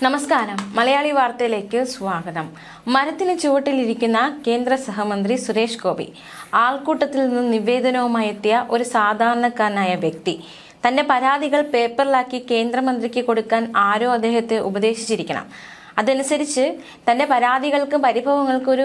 നമസ്കാരം. മലയാളി വാർത്തയിലേക്ക് സ്വാഗതം. മരത്തിന് ചുവട്ടിലിരിക്കുന്ന കേന്ദ്ര സഹമന്ത്രി സുരേഷ് ഗോപി ആൾക്കൂട്ടത്തിൽ നിന്ന് നിവേദനവുമായി എത്തിയ ഒരു സാധാരണക്കാരനായ വ്യക്തി. തന്റെ പരാതികൾ പേപ്പറിലാക്കി കേന്ദ്രമന്ത്രിക്ക് കൊടുക്കാൻ ആരോ അദ്ദേഹത്തെ ഉപദേശിച്ചിരിക്കണം. അതനുസരിച്ച് തന്റെ പരാതികൾക്കും പരിഭവങ്ങൾക്കും ഒരു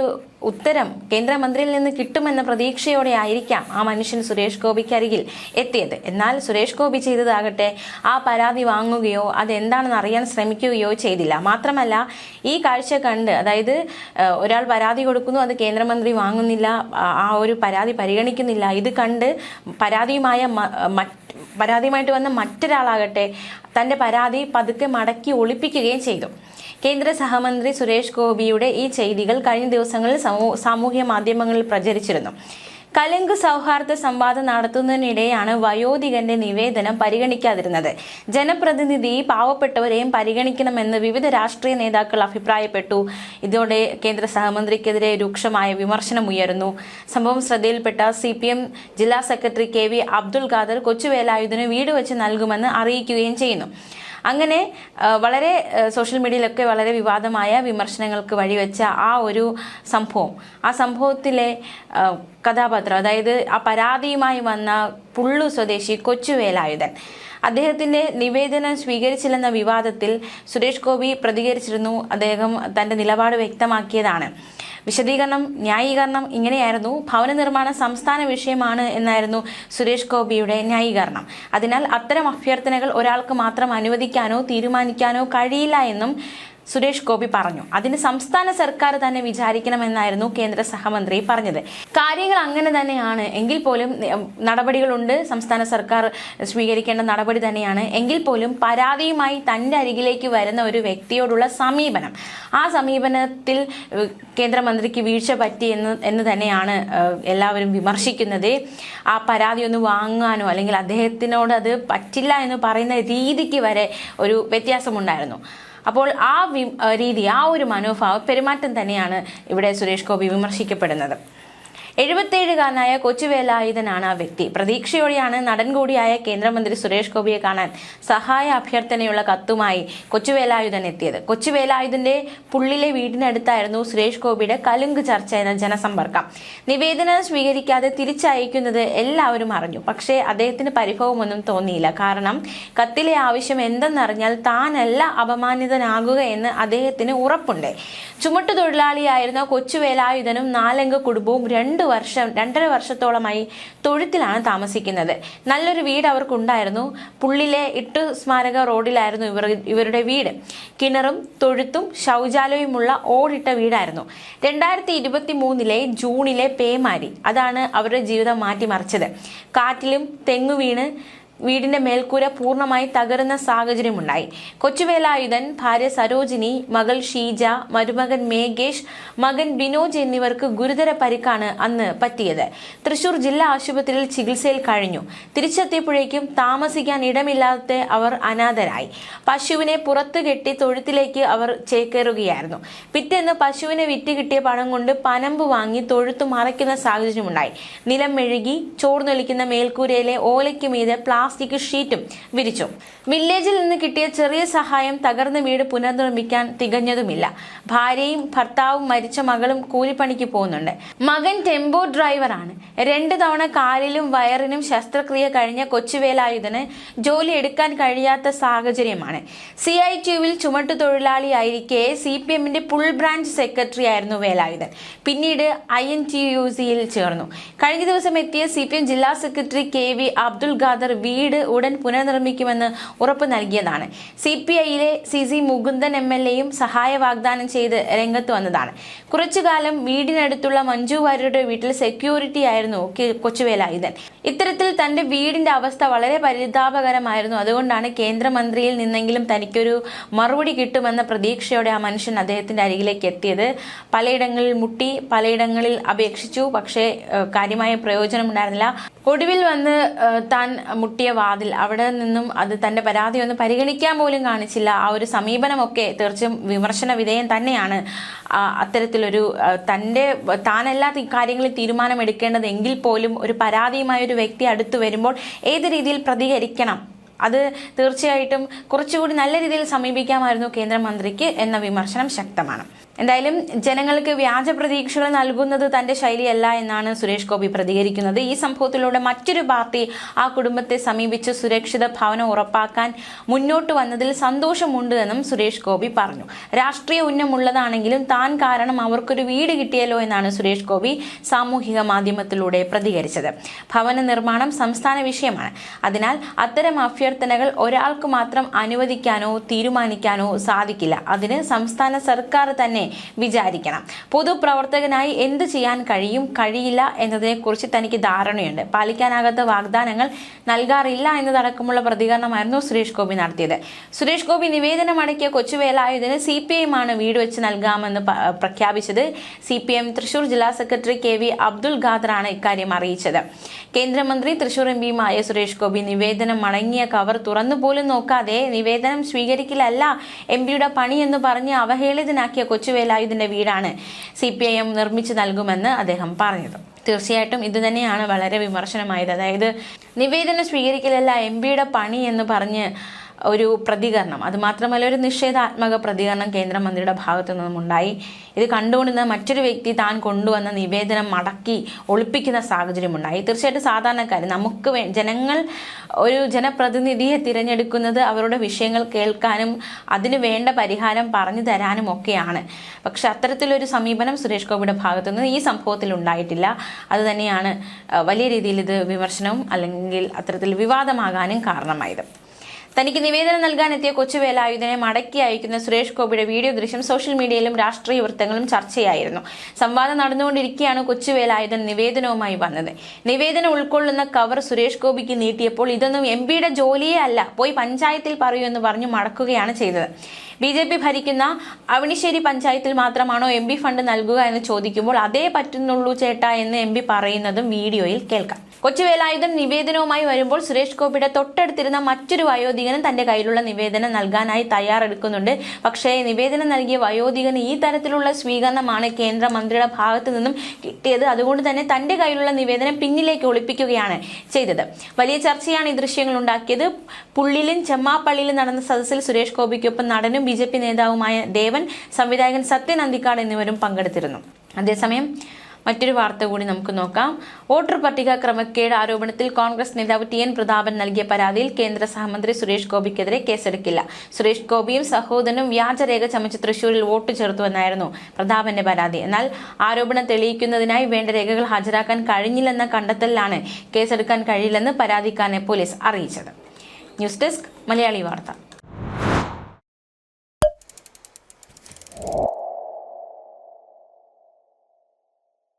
ഉത്തരം കേന്ദ്രമന്ത്രിയിൽ നിന്ന് കിട്ടുമെന്ന പ്രതീക്ഷയോടെ ആയിരിക്കാം ആ മനുഷ്യൻ സുരേഷ് ഗോപിക്ക് അരികിൽ എത്തിയത്. എന്നാൽ സുരേഷ് ഗോപി ചെയ്തതാകട്ടെ ആ പരാതി വാങ്ങുകയോ അതെന്താണെന്ന് അറിയാൻ ശ്രമിക്കുകയോ ചെയ്തില്ല. മാത്രമല്ല, ഈ കാഴ്ച കണ്ട്, അതായത് ഒരാൾ പരാതി കൊടുക്കുന്നു, അത് കേന്ദ്രമന്ത്രി വാങ്ങുന്നില്ല, ആ ഒരു പരാതി പരിഗണിക്കുന്നില്ല, ഇത് കണ്ട് പരാതിയുമായിട്ട് വന്ന മറ്റൊരാളാകട്ടെ തന്റെ പരാതി പതുക്കെ മടക്കി ഒളിപ്പിക്കുകയും ചെയ്തു. കേന്ദ്ര സഹമന്ത്രി സുരേഷ് ഗോപിയുടെ ഈ ചെയ്തികൾ കഴിഞ്ഞ ദിവസങ്ങളിൽ സാമൂഹ്യ മാധ്യമങ്ങളിൽ പ്രചരിച്ചിരുന്നു. കലുങ്ക് സൗഹാർദ്ദ സംവാദം നടത്തുന്നതിനിടെയാണ് വയോധികന്റെ നിവേദനം പരിഗണിക്കാതിരുന്നത്. ജനപ്രതിനിധി പാവപ്പെട്ടവരെയും പരിഗണിക്കണമെന്ന് വിവിധ രാഷ്ട്രീയ നേതാക്കൾ അഭിപ്രായപ്പെട്ടു. ഇതോടെ കേന്ദ്ര സഹമന്ത്രിക്കെതിരെ രൂക്ഷമായ വിമർശനം ഉയർന്നു. സംഭവം ശ്രദ്ധയിൽപ്പെട്ട CPM ജില്ലാ സെക്രട്ടറി KV അബ്ദുൽ ഖാദർ കൊച്ചുവേലായുധന് വീട് വെച്ച് നൽകുമെന്ന് അറിയിക്കുകയും ചെയ്യുന്നു. അങ്ങനെ വളരെ സോഷ്യൽ മീഡിയയിലൊക്കെ വളരെ വിവാദമായ വിമർശനങ്ങൾക്ക് വഴിവെച്ച ആ ഒരു സംഭവത്തിലെ കഥാപാത്രം, അതായത് ആ പരാതിയുമായി വന്ന പുള്ളു സ്വദേശി കൊച്ചുവേലായുധൻ, അദ്ദേഹത്തിന്റെ നിവേദനം സ്വീകരിച്ചില്ലെന്ന വിവാദത്തിൽ സുരേഷ് ഗോപി പ്രതികരിച്ചിരുന്നു. അദ്ദേഹം തന്റെ നിലപാട് വ്യക്തമാക്കിയതാണ്. വിശദീകരണം, ന്യായീകരണം ഇങ്ങനെയായിരുന്നു. ഭവന നിർമ്മാണം സംസ്ഥാന വിഷയമാണ് എന്നായിരുന്നു സുരേഷ് ഗോപിയുടെ ന്യായീകരണം. അതിനാൽ അത്തരം അഭ്യർത്ഥനകൾ ഒരാൾക്ക് മാത്രം അനുവദിക്കാനോ തീരുമാനിക്കാനോ കഴിയില്ല എന്നും സുരേഷ് ഗോപി പറഞ്ഞു. അതിന് സംസ്ഥാന സർക്കാർ തന്നെ വിചാരിക്കണമെന്നായിരുന്നു കേന്ദ്ര സഹമന്ത്രി പറഞ്ഞത്. കാര്യങ്ങൾ അങ്ങനെ തന്നെയാണ് എങ്കിൽ പോലും നടപടികളുണ്ട്, സംസ്ഥാന സർക്കാർ സ്വീകരിക്കേണ്ട നടപടി തന്നെയാണ്. എങ്കിൽ പോലും പരാതിയുമായി തൻ്റെ അരികിലേക്ക് വരുന്ന ഒരു വ്യക്തിയോടുള്ള സമീപനം, ആ സമീപനത്തിൽ കേന്ദ്രമന്ത്രിക്ക് വീഴ്ച പറ്റി എന്ന് തന്നെയാണ് എല്ലാവരും വിമർശിക്കുന്നത്. ആ പരാതി ഒന്ന് വാങ്ങാനോ അല്ലെങ്കിൽ അദ്ദേഹത്തിനോട് അത് പറ്റില്ല എന്ന് പറയുന്ന രീതിക്ക് വരെ ഒരു വ്യത്യാസമുണ്ടായിരുന്നു. അപ്പോൾ ആ ഒരു മനോഭാവ പെരുമാറ്റം തന്നെയാണ് ഇവിടെ സുരേഷ് ഗോപി വിമർശിക്കപ്പെടുന്നത്. 77-കാരനായ കൊച്ചുവേലായുധനാണ് ആ വ്യക്തി. പ്രതീക്ഷയോടെയാണ് നടൻ കൂടിയായ കേന്ദ്രമന്ത്രി സുരേഷ് ഗോപിയെ കാണാൻ സഹായ അഭ്യർത്ഥനയുള്ള കത്തുമായി കൊച്ചുവേലായുധൻ എത്തിയത്. കൊച്ചുവേലായുധന്റെ പുള്ളിലെ വീടിനടുത്തായിരുന്നു സുരേഷ് ഗോപിയുടെ കലുങ്ക് ചർച്ച എന്ന ജനസമ്പർക്കം. നിവേദനം സ്വീകരിക്കാതെ തിരിച്ചയക്കുന്നത് എല്ലാവരും അറിഞ്ഞു. പക്ഷേ അദ്ദേഹത്തിന് പരിഭവമൊന്നും തോന്നിയില്ല. കാരണം കത്തിലെ ആവശ്യം എന്തെന്നറിഞ്ഞാൽ താനല്ല അപമാനിതനാകുക എന്ന് അദ്ദേഹത്തിന് ഉറപ്പുണ്ട്. ചുമട്ടുതൊഴിലാളിയായിരുന്ന കൊച്ചുവേലായുധനും 4 അംഗ കുടുംബവും 2.5 വർഷത്തോളമായി തൊഴുത്തിലാണ് താമസിക്കുന്നത്. നല്ലൊരു വീട് അവർക്കുണ്ടായിരുന്നു. പുള്ളിലെ ഇട്ടു സ്മാരക റോഡിലായിരുന്നു ഇവരുടെ വീട്. കിണറും തൊഴുത്തും ശൗചാലയവുമുള്ള ഓടിട്ട വീടായിരുന്നു. 2023 ജൂണിലെ പേമാരി അതാണ് അവരുടെ ജീവിതം മാറ്റിമറിച്ചത്. കാറ്റിലും തെങ്ങു വീണ് വീടിന്റെ മേൽക്കൂര പൂർണ്ണമായി തകരുന്ന സാഹചര്യമുണ്ടായി. കൊച്ചുവേലായുധൻ, ഭാര്യ സരോജിനി, മകൾ ഷീജ, മരുമകൻ മേഘേഷ്, മകൻ ബിനോജ് എന്നിവർക്ക് ഗുരുതര പരിക്കാണ് അന്ന് പറ്റിയത്. തൃശൂർ ജില്ലാ ആശുപത്രിയിൽ ചികിത്സയിൽ കഴിഞ്ഞു. തിരിച്ചെത്തിയപ്പോഴേക്കും താമസിക്കാൻ ഇടമില്ലാതെ അവർ അനാഥരായി. പശുവിനെ പുറത്തു കെട്ടി തൊഴുത്തിലേക്ക് അവർ ചേക്കേറുകയായിരുന്നു. പിറ്റേന്ന് പശുവിനെ വിറ്റ് കിട്ടിയ പണം കൊണ്ട് പനമ്പ് വാങ്ങി തൊഴുത്ത് മറയ്ക്കുന്ന സാഹചര്യമുണ്ടായി. നിലം മെഴുകി ചോർന്നൊലിക്കുന്ന മേൽക്കൂരയിലെ ഓലയ്ക്ക് മീതെ പ്ലാസ്റ്റിക് ഷീറ്റും വിരിച്ചു. വില്ലേജിൽ നിന്ന് കിട്ടിയ ചെറിയ സഹായം തകർന്ന വീട് പുനർനിർമ്മിക്കാൻ തികഞ്ഞതുമില്ല. ഭാര്യയും ഭർത്താവും മരിച്ച മകളും കൂലിപ്പണിക്ക് പോകുന്നുണ്ട്. മകൻ ടെമ്പോ ഡ്രൈവറാണ്. 2 തവണ കാലിലും വയറിനും ശസ്ത്രക്രിയ കഴിഞ്ഞ കൊച്ചുവേലായുധന് ജോലി എടുക്കാൻ കഴിയാത്ത സാഹചര്യമാണ്. CITUവിൽ ചുമട്ടുതൊഴിലാളിയായിരിക്കെ CPMന്റെ പുൾ ബ്രാഞ്ച് സെക്രട്ടറി ആയിരുന്നു വേലായുധൻ. പിന്നീട് INTUCയിൽ ചേർന്നു. കഴിഞ്ഞ ദിവസം എത്തിയ CPM ജില്ലാ സെക്രട്ടറി KV അബ്ദുൽ ഖാദർ വീട് ഉടൻ പുനർനിർമ്മിക്കുമെന്ന് ഉറപ്പ് നൽകിയതാണ്. CPIയിലെ CC മുകുന്ദൻ MLAയും സഹായ വാഗ്ദാനം ചെയ്ത് രംഗത്ത് വന്നതാണ്. കുറച്ചുകാലം വീടിനടുത്തുള്ള മഞ്ജു വാര്യരുടെ വീട്ടിൽ സെക്യൂരിറ്റി ആയിരുന്നു കൊച്ചുവേലായുധൻ. ഇത്തരത്തിൽ തന്റെ വീടിന്റെ അവസ്ഥ വളരെ പരിതാപകരമായിരുന്നു. അതുകൊണ്ടാണ് കേന്ദ്രമന്ത്രിയിൽ നിന്നെങ്കിലും തനിക്കൊരു മറുപടി കിട്ടുമെന്ന പ്രതീക്ഷയോടെ ആ മനുഷ്യൻ അദ്ദേഹത്തിന്റെ അരികിലേക്ക് എത്തിയത്. പലയിടങ്ങളിൽ മുട്ടി, പലയിടങ്ങളിൽ അപേക്ഷിച്ചു. പക്ഷേ കാര്യമായ പ്രയോജനം ഉണ്ടായിരുന്നില്ല. ഒടുവിൽ വന്ന് താൻ മുട്ടിയ വാതിൽ, അവിടെ നിന്നും അത് തന്റെ പരാതി ഒന്ന് പരിഗണിക്കാൻ പോലും കാണിച്ചില്ല. ആ ഒരു സമീപനമൊക്കെ തീർച്ചയായും വിമർശന വിധേയം തന്നെയാണ്. അത്തരത്തിലൊരു താനല്ലാത്ത കാര്യങ്ങളിൽ തീരുമാനമെടുക്കേണ്ടതെങ്കിൽ പോലും ഒരു പരാതിയുമായ ഒരു വ്യക്തി അടുത്തു വരുമ്പോൾ ഏത് രീതിയിൽ പ്രതികരിക്കണം അത് തീർച്ചയായിട്ടും കുറച്ചുകൂടി നല്ല രീതിയിൽ സമീപിക്കാമായിരുന്നു കേന്ദ്രമന്ത്രിക്ക് എന്ന വിമർശനം ശക്തമാണ്. എന്തായാലും ജനങ്ങൾക്ക് വ്യാജ പ്രതീക്ഷകൾ നൽകുന്നത് തന്റെ ശൈലിയല്ല എന്നാണ് സുരേഷ് ഗോപി പ്രതികരിക്കുന്നത്. ഈ സംഭവത്തിലൂടെ മറ്റൊരു പാർട്ടി ആ കുടുംബത്തെ സമീപിച്ച് സുരക്ഷിത ഭവനം ഉറപ്പാക്കാൻ മുന്നോട്ട് വന്നതിൽ സന്തോഷമുണ്ട് എന്നും സുരേഷ് ഗോപി പറഞ്ഞു. രാഷ്ട്രീയ ഉന്നമുള്ളതാണെങ്കിലും താൻ കാരണം അവർക്കൊരു വീട് കിട്ടിയല്ലോ എന്നാണ് സുരേഷ് ഗോപി സാമൂഹിക മാധ്യമത്തിലൂടെ പ്രതികരിച്ചത്. ഭവന നിർമ്മാണം സംസ്ഥാന വിഷയമാണ്. അതിനാൽ അത്തരം അഭ്യർത്ഥനകൾ ഒരാൾക്ക് മാത്രം അനുവദിക്കാനോ തീരുമാനിക്കാനോ സാധിക്കില്ല. അതിന് സംസ്ഥാന സർക്കാർ തന്നെ വിചാരിക്കണം. പൊതുപ്രവർത്തകനായി എന്ത് ചെയ്യാൻ കഴിയില്ല എന്നതിനെക്കുറിച്ച് തനിക്ക് ധാരണയുണ്ട്. പാലിക്കാനാകാത്ത വാഗ്ദാനങ്ങൾ നൽകാറില്ല എന്നതടക്കമുള്ള പ്രതികരണമായിരുന്നു സുരേഷ് ഗോപി നടത്തിയത്. സുരേഷ് ഗോപി നിവേദനം അടക്കിയ കൊച്ചുവേലായുധന് CPM ആണ് വീട് വെച്ച് നൽകാമെന്ന് പ്രഖ്യാപിച്ചത്. CPM തൃശൂർ ജില്ലാ സെക്രട്ടറി KV അബ്ദുൽ ഖാദറാണ് ഇക്കാര്യം അറിയിച്ചത്. കേന്ദ്രമന്ത്രി തൃശൂർ MPയുമായ സുരേഷ് ഗോപി നിവേദനം അടങ്ങിയ കവർ തുറന്നുപോലും നോക്കാതെ നിവേദനം സ്വീകരിക്കലല്ല MPയുടെ പണിയെന്ന് പറഞ്ഞ് അവഹേളിതനാക്കിയ കൊച്ചുവേലായുധന്റെ വീടാണ് CPIM നിർമ്മിച്ചു നൽകുമെന്ന് അദ്ദേഹം പറഞ്ഞത്. തീർച്ചയായിട്ടും ഇത് തന്നെയാണ് വളരെ വിമർശനമായത്. അതായത് നിവേദനം സ്വീകരിക്കലല്ല MPയുടെ പണി എന്ന് പറഞ്ഞ് ഒരു പ്രതികരണം, അതുമാത്രമല്ല ഒരു നിഷേധാത്മക പ്രതികരണം കേന്ദ്രമന്ത്രിയുടെ ഭാഗത്തു നിന്നും ഉണ്ടായി. ഇത് കണ്ടുകൊണ്ടിരുന്ന മറ്റൊരു വ്യക്തി താൻ കൊണ്ടുവന്ന നിവേദനം മടക്കി ഒളിപ്പിക്കുന്ന സാഹചര്യമുണ്ടായി. തീർച്ചയായിട്ടും സാധാരണക്കാർ ജനങ്ങൾ ഒരു ജനപ്രതിനിധിയെ തിരഞ്ഞെടുക്കുന്നത് അവരുടെ വിഷയങ്ങൾ കേൾക്കാനും അതിന് വേണ്ട പരിഹാരം പറഞ്ഞു തരാനും ഒക്കെയാണ്. പക്ഷെ അത്തരത്തിലൊരു സമീപനം സുരേഷ് ഗോപിയുടെ ഭാഗത്തു നിന്ന് ഈ സംഭവത്തിൽ ഉണ്ടായിട്ടില്ല. അത് തന്നെയാണ് വലിയ രീതിയിൽ ഇത് വിമർശനവും അല്ലെങ്കിൽ അത്തരത്തിൽ വിവാദമാകാനും കാരണമായത്. തനിക്ക് നിവേദനം നൽകാനെത്തിയ കൊച്ചുവേലായുധനെ മടക്കി അയക്കുന്ന സുരേഷ് ഗോപിയുടെ വീഡിയോ ദൃശ്യം സോഷ്യൽ മീഡിയയിലും രാഷ്ട്രീയ വൃത്തങ്ങളും ചർച്ചയായിരുന്നു. സംവാദം നടന്നുകൊണ്ടിരിക്കെയാണ് കൊച്ചുവേലായുധൻ നിവേദനവുമായി വന്നത്. നിവേദനം ഉൾക്കൊള്ളുന്ന കവർ സുരേഷ് ഗോപിക്ക് നീട്ടിയപ്പോൾ ഇതൊന്നും MPയുടെ ജോലിയേ അല്ല, പോയി പഞ്ചായത്തിൽ പറയൂ എന്ന് പറഞ്ഞു മടക്കുകയാണ് ചെയ്തത്. BJP ഭരിക്കുന്ന അവണിശ്ശേരി പഞ്ചായത്തിൽ മാത്രമാണോ MP ഫണ്ട് നൽകുക എന്ന് ചോദിക്കുമ്പോൾ അതേ പറ്റുന്നുള്ളൂ ചേട്ടാ എന്ന് MP പറയുന്നതും വീഡിയോയിൽ കേൾക്കാം. കൊച്ചുവേലായുധൻ നിവേദനവുമായി വരുമ്പോൾ സുരേഷ് ഗോപിയുടെ തൊട്ടടുത്തിരുന്ന മറ്റൊരു വയോധികനും തന്റെ കയ്യിലുള്ള നിവേദനം നൽകാനായി തയ്യാറെടുക്കുന്നുണ്ട്. പക്ഷേ നിവേദനം നൽകിയ വയോധികന് ഈ തരത്തിലുള്ള സ്വീകരണമാണ് കേന്ദ്രമന്ത്രിയുടെ ഭാഗത്തു നിന്നും കിട്ടിയത്. അതുകൊണ്ട് തന്നെ തന്റെ കയ്യിലുള്ള നിവേദനം പിന്നിലേക്ക് ഒളിപ്പിക്കുകയാണ് ചെയ്തത്. വലിയ ചർച്ചയാണ് ഈ ദൃശ്യങ്ങൾ ഉണ്ടാക്കിയത്. പുള്ളിലും ചെമ്മാപ്പള്ളിയിലും നടന്ന സദസ്സിൽ സുരേഷ് ഗോപിക്കൊപ്പം നടനും BJP നേതാവുമായ ദേവൻ, സംവിധായകൻ സത്യൻ അന്തിക്കാട് എന്നിവരും പങ്കെടുത്തിരുന്നു. അതേസമയം മറ്റൊരു വാർത്ത കൂടി നമുക്ക് നോക്കാം. വോട്ടർ പട്ടിക ക്രമക്കേട് ആരോപണത്തിൽ കോൺഗ്രസ് നേതാവ് TN പ്രതാപൻ നൽകിയ പരാതിയിൽ കേന്ദ്ര സഹമന്ത്രി സുരേഷ് ഗോപിക്കെതിരെ കേസെടുക്കില്ല. സുരേഷ് ഗോപിയും സഹോദരനും വ്യാജരേഖ ചമച്ച് തൃശൂരിൽ വോട്ട് ചേർത്തുവെന്നായിരുന്നു പ്രതാപന്റെ പരാതി. എന്നാൽ ആരോപണം തെളിയിക്കുന്നതിനായി വേണ്ട രേഖകൾ ഹാജരാക്കാൻ കഴിഞ്ഞില്ലെന്ന കണ്ടെത്തലിലാണ് കേസെടുക്കാൻ കഴിയില്ലെന്ന് പരാതിക്കാരനെ പോലീസ് അറിയിച്ചത്. ന്യൂസ് ഡെസ്ക് മലയാളി വാർത്ത.